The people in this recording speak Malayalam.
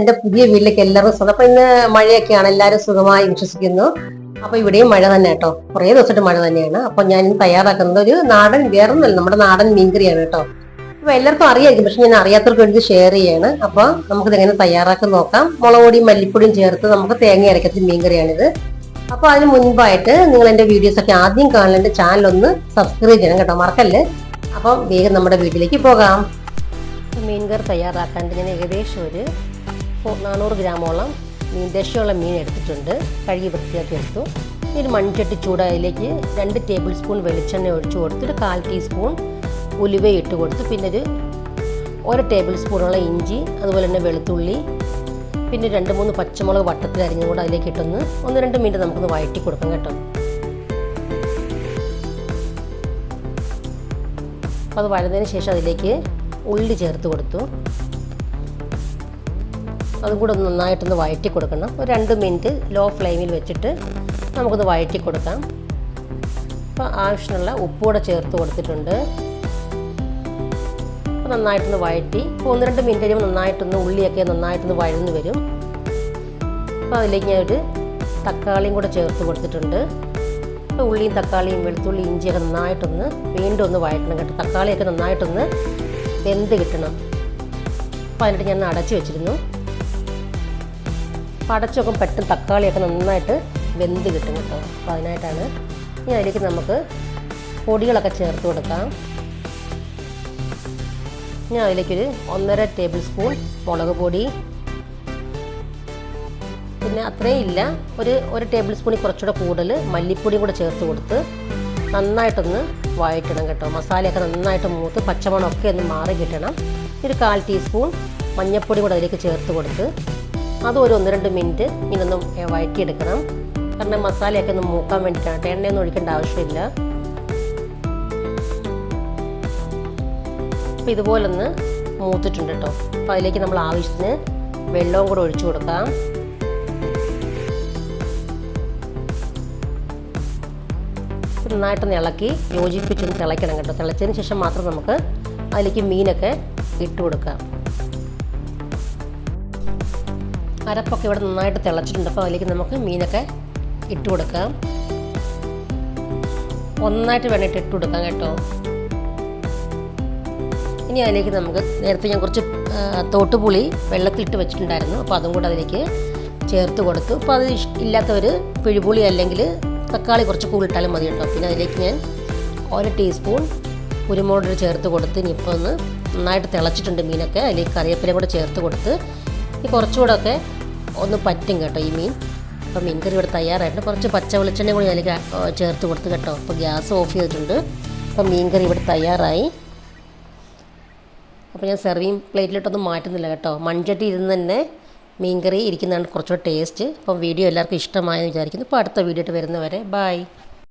എന്റെ പുതിയ വീട്ടിലേക്ക് എല്ലാവരും സുഖം. അപ്പൊ ഇന്ന് മഴയൊക്കെയാണ്, എല്ലാവരും സുഖമായി വിശ്വസിക്കുന്നു. അപ്പൊ ഇവിടെയും മഴ തന്നെ കേട്ടോ, കുറേ ദിവസമായിട്ട് മഴ തന്നെയാണ്. അപ്പൊ ഞാൻ തയ്യാറാക്കുന്നത് ഒരു നാടൻ, വേറൊന്നല്ല, നമ്മുടെ നാടൻ മീൻകറിയാണ് കേട്ടോ. അപ്പൊ എല്ലാവർക്കും അറിയായിരിക്കും, പക്ഷെ ഞാൻ അറിയാത്തവർക്ക് വേണ്ടി ഷെയർ ചെയ്യാണ്. അപ്പൊ നമുക്കിത് എങ്ങനെ തയ്യാറാക്കാൻ നോക്കാം. മുളക് പൊടിയും മല്ലിപ്പൊടിയും ചേർത്ത് നമുക്ക് തേങ്ങ അരക്കത്തിൽ മീൻകറിയാണിത്. അപ്പൊ അതിന് മുൻപായിട്ട് നിങ്ങൾ എന്റെ വീഡിയോസ് ഒക്കെ ആദ്യം കാണാൻ എന്റെ ചാനൽ ഒന്ന് സബ്സ്ക്രൈബ് ചെയ്യണം കേട്ടോ, മറക്കല്ലേ. അപ്പം വേഗം നമ്മുടെ വീട്ടിലേക്ക് പോകാം. മീൻകറി തയ്യാറാക്കാണ്ട് ഞാൻ ഏകദേശം ഒരു 400 ഗ്രാമോളം ദേശീയമുള്ള മീൻ എടുത്തിട്ടുണ്ട്. കഴുകി വൃത്തിയാക്കി എടുത്തു. ഒരു മൺചട്ടി ചൂടായതിലേക്ക് 2 ടേബിൾ സ്പൂൺ വെളിച്ചെണ്ണ ഒഴിച്ചു കൊടുത്ത് ഒരു 1/4 ടീസ്പൂൺ ഉലുവ ഇട്ട് കൊടുത്ത് പിന്നെ ഒരു ടേബിൾ സ്പൂണോളം ഇഞ്ചി, അതുപോലെ തന്നെ വെളുത്തുള്ളി, പിന്നെ 2-3 പച്ചമുളക് വട്ടത്തിൽ അരിഞ്ഞും കൂടെ അതിലേക്ക് ഇട്ടൊന്ന് 1-2 മിനിറ്റ് നമുക്കൊന്ന് വഴറ്റി കൊടുക്കാം കേട്ടോ. അപ്പോൾ അത് വഴന്നതിന് ശേഷം അതിലേക്ക് ഉള്ളി ചേർത്ത് കൊടുത്തു. അതും കൂടെ ഒന്ന് നന്നായിട്ടൊന്ന് വഴറ്റി കൊടുക്കണം. ഒരു 2 മിനിറ്റ് ലോ ഫ്ലെയിമിൽ വെച്ചിട്ട് നമുക്കൊന്ന് വഴറ്റി കൊടുക്കാം. അപ്പോൾ ആവശ്യമുള്ള ഉപ്പ് കൂടെ ചേർത്ത് കൊടുത്തിട്ടുണ്ട്. അപ്പോൾ നന്നായിട്ടൊന്ന് വഴറ്റി 1-2 മിനിറ്റ് കഴിയുമ്പോൾ നന്നായിട്ടൊന്ന് ഉള്ളിയൊക്കെ നന്നായിട്ടൊന്ന് വഴന്ന് വരും. അപ്പോൾ അതിലേക്ക് ഞാൻ ഒരു തക്കാളിയും കൂടെ ചേർത്ത് കൊടുത്തിട്ടുണ്ട്. അപ്പോൾ ഉള്ളിയും തക്കാളിയും വെളുത്തുള്ളി ഇഞ്ചിയൊക്കെ നന്നായിട്ടൊന്ന് വീണ്ടും ഒന്ന് വഴറ്റണം കേട്ടോ. തക്കാളിയൊക്കെ നന്നായിട്ടൊന്ന് വെന്ത് കിട്ടണം. അപ്പോൾ അതിനിട്ട് ഞാൻ അടച്ചു വെച്ചിരുന്നു. അപ്പോൾ അടച്ചു വെക്കുമ്പോൾ പെട്ടെന്ന് തക്കാളിയൊക്കെ നന്നായിട്ട് വെന്ത് കിട്ടും കേട്ടോ. അപ്പോൾ അതിനായിട്ടാണ്. ഇനി അതിലേക്ക് നമുക്ക് പൊടികളൊക്കെ ചേർത്ത് കൊടുക്കാം. ഞാൻ അതിലേക്കൊരു 1.5 ടേബിൾ സ്പൂൺ മുളക് പൊടി, പിന്നെ അത്രയും ഇല്ല, ഒരു ടേബിൾ സ്പൂണിൽ കുറച്ചുകൂടെ കൂടുതൽ മല്ലിപ്പൊടിയും കൂടെ ചേർത്ത് കൊടുത്ത് നന്നായിട്ടൊന്ന് വഴറ്റണം കേട്ടോ. മസാലയൊക്കെ നന്നായിട്ട് മൂത്ത് പച്ചമണമൊക്കെ ഒന്ന് മാറി കിട്ടണം. ഒരു 1/4 ടീസ്പൂൺ മഞ്ഞൾപ്പൊടി കൂടെ അതിലേക്ക് ചേർത്ത് കൊടുത്ത് അതും ഒരു 1-2 മിനിറ്റ് ഇതൊന്ന് വഴറ്റിയെടുക്കണം. കാരണം മസാലയൊക്കെ ഒന്ന് മൂക്കാൻ വേണ്ടിയിട്ടാണ്, എണ്ണയൊന്നും ഒഴിക്കേണ്ട ആവശ്യമില്ല. അപ്പോൾ ഇതുപോലൊന്ന് മൂത്തിട്ടുണ്ട് കേട്ടോ. അപ്പോൾ അതിലേക്ക് നമ്മൾ ആവശ്യത്തിന് വെള്ളവും കൂടെ ഒഴിച്ചു കൊടുക്കാം. നന്നായിട്ടൊന്ന് ഇളക്കി യോജിപ്പിച്ചൊന്ന് തിളയ്ക്കണം കേട്ടോ. തിളച്ചതിന് ശേഷം മാത്രം നമുക്ക് അതിലേക്ക് മീനൊക്കെ ഇട്ട് കൊടുക്കാം. അരപ്പൊക്കെ ഇവിടെ നന്നായിട്ട് തിളച്ചിട്ടുണ്ട്. അപ്പോൾ അതിലേക്ക് നമുക്ക് മീനൊക്കെ ഇട്ട് കൊടുക്കാം. ഒന്നായിട്ട് വേണ്ടിയിട്ട് ഇട്ട് കൊടുക്കാം കേട്ടോ. ഇനി അതിലേക്ക് നമുക്ക് നേരത്തെ ഞാൻ കുറച്ച് തോട്ടുപുളി വെള്ളത്തിലിട്ട് വെച്ചിട്ടുണ്ടായിരുന്നു. അപ്പോൾ അതും കൂടെ അതിലേക്ക് ചേർത്ത് കൊടുത്തു. അപ്പോൾ അത് ഇല്ലാത്തവർ പിഴുപുളി അല്ലെങ്കിൽ തക്കാളി കുറച്ച് കൂടുതലിട്ടാലും മതി കേട്ടോ. പിന്നെ അതിലേക്ക് ഞാൻ 1 ടീസ്പൂൺ കുരുമുളക് ചേർത്ത് കൊടുത്ത് ഇനിയിപ്പോൾ ഒന്ന് നന്നായിട്ട് തിളച്ചിട്ടുണ്ട് മീനൊക്കെ. അതിലേക്ക് കറിവേപ്പിലയും കൂടെ ചേർത്ത് കൊടുത്ത് ഈ കുറച്ചുകൂടെ ഒക്കെ ഒന്ന് പറ്റും കേട്ടോ ഈ മീൻ. അപ്പോൾ മീൻകറി ഇവിടെ തയ്യാറായിട്ടുണ്ട്. കുറച്ച് പച്ച വെളിച്ചെണ്ണയും കൂടി അതിലേക്ക് ചേർത്ത് കൊടുത്ത് കേട്ടോ. അപ്പോൾ ഗ്യാസ് ഓഫ് ചെയ്തിട്ടുണ്ട്. അപ്പോൾ മീൻകറി ഇവിടെ തയ്യാറായി. അപ്പോൾ ഞാൻ സെർവിങ് പ്ലേറ്റിലിട്ടൊന്നും മാറ്റുന്നില്ല കേട്ടോ. മൺചട്ടി ഇരുന്ന് തന്നെ മീൻകറി ഇരിക്കുന്നതാണ് കുറച്ചുകൂടെ ടേസ്റ്റ്. അപ്പം വീഡിയോ എല്ലാവർക്കും ഇഷ്ടമായെന്ന് വിചാരിക്കുന്നു. അപ്പോൾ അടുത്ത വീഡിയോ ആയിട്ട് വരുന്നവരെ ബൈ.